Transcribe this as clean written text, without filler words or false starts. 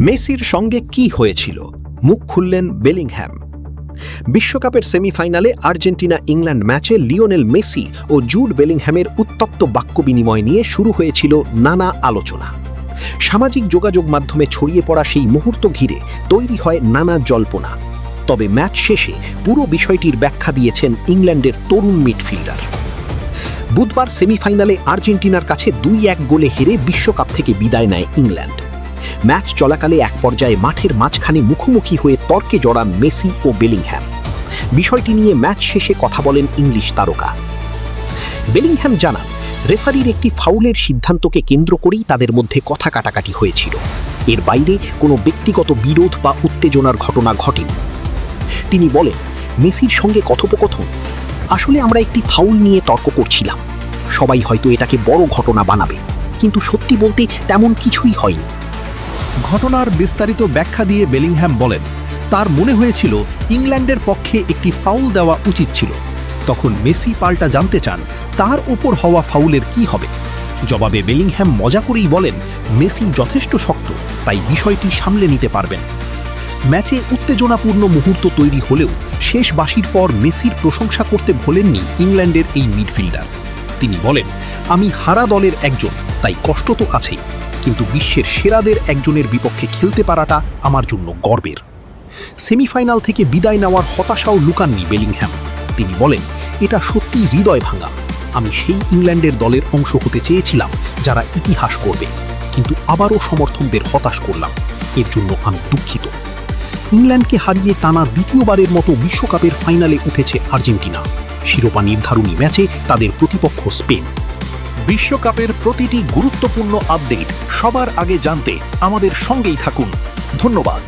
মেসির সঙ্গে কি হয়েছিল মুখ খুললেন বেলিংহ্যাম। বিশ্বকাপের সেমিফাইনালে আর্জেন্টিনা ইংল্যান্ড ম্যাচে লিওনেল মেসি ও জুড বেলিংহ্যামের উত্তপ্ত বাক্য বিনিময় নিয়ে শুরু হয়েছিল নানা আলোচনা। সামাজিক যোগাযোগ মাধ্যমে ছড়িয়ে পড়া সেই মুহূর্ত ঘিরে তৈরি হয় নানা জল্পনা। তবে ম্যাচ শেষে পুরো বিষয়টির ব্যাখ্যা দিয়েছেন ইংল্যান্ডের তরুণ মিডফিল্ডার। বুধবার সেমিফাইনালে আর্জেন্টিনার কাছে 2-1 গোলে হেরে বিশ্বকাপ থেকে বিদায় নেয় ইংল্যান্ড। ম্যাচ চলাকালে এক পর্যায়ে মাঠের মাঝখানে মুখোমুখি হয়ে তর্কে জড়ান মেসি ও বেলিংহ্যাম। বিষয়টি নিয়ে ম্যাচ শেষে কথা বলেন ইংলিশ তারকা। বেলিংহ্যাম জানান, রেফারির একটি ফাউলের সিদ্ধান্তকে কেন্দ্র করেই তাদের মধ্যে কথা কাটাকাটি হয়েছিল। এর বাইরে কোনো ব্যক্তিগত বিরোধ বা উত্তেজনার ঘটনা ঘটেনি। তিনি বলেন, মেসির সঙ্গে কথোপকথন, আসলে আমরা একটি ফাউল নিয়ে তর্ক করছিলাম। সবাই হয়তো এটাকে বড় ঘটনা বানাবে, কিন্তু সত্যি বলতে তেমন কিছুই হয়নি। ঘটনার বিস্তারিত ব্যাখ্যা দিয়ে বেলিংহ্যাম বলেন, তার মনে হয়েছিল ইংল্যান্ডের পক্ষে একটি ফাউল দেওয়া উচিত ছিল। তখন মেসি পাল্টা জানতে চান তার ওপর হওয়া ফাউলের কি হবে। জবাবে বেলিংহ্যাম মজা করেই বলেন, মেসি যথেষ্ট শক্ত, তাই বিষয়টি সামলে নিতে পারবেন। ম্যাচে উত্তেজনাপূর্ণ মুহূর্ত তৈরি হলেও শেষ বাঁশির পর মেসির প্রশংসা করতে ভোলেননি ইংল্যান্ডের এই মিডফিল্ডার। তিনি বলেন, আমি হারা দলের একজন, তাই কষ্ট তো আছেই, কিন্তু বিশ্বের সেরাদের একজনের বিপক্ষে খেলতে পারাটা আমার জন্য গর্বের। সেমিফাইনাল থেকে বিদায় নেওয়ার হতাশাও লুকাননি বেলিংহ্যাম। তিনি বলেন, এটা সত্যিই হৃদয় ভাঙা। আমি সেই ইংল্যান্ডের দলের অংশ হতে চেয়েছিলাম যারা ইতিহাস করবে, কিন্তু আবারও সমর্থকদের হতাশ করলাম। এর জন্য আমি দুঃখিত। ইংল্যান্ডকে হারিয়ে টানা দ্বিতীয়বারের মতো বিশ্বকাপের ফাইনালে উঠেছে আর্জেন্টিনা। শিরোপা নির্ধারণী ম্যাচে তাদের প্রতিপক্ষ স্পেন। বিশ্বকাপের প্রতিটি গুরুত্বপূর্ণ আপডেট সবার আগে জানতে আমাদের সঙ্গেই থাকুন। ধন্যবাদ।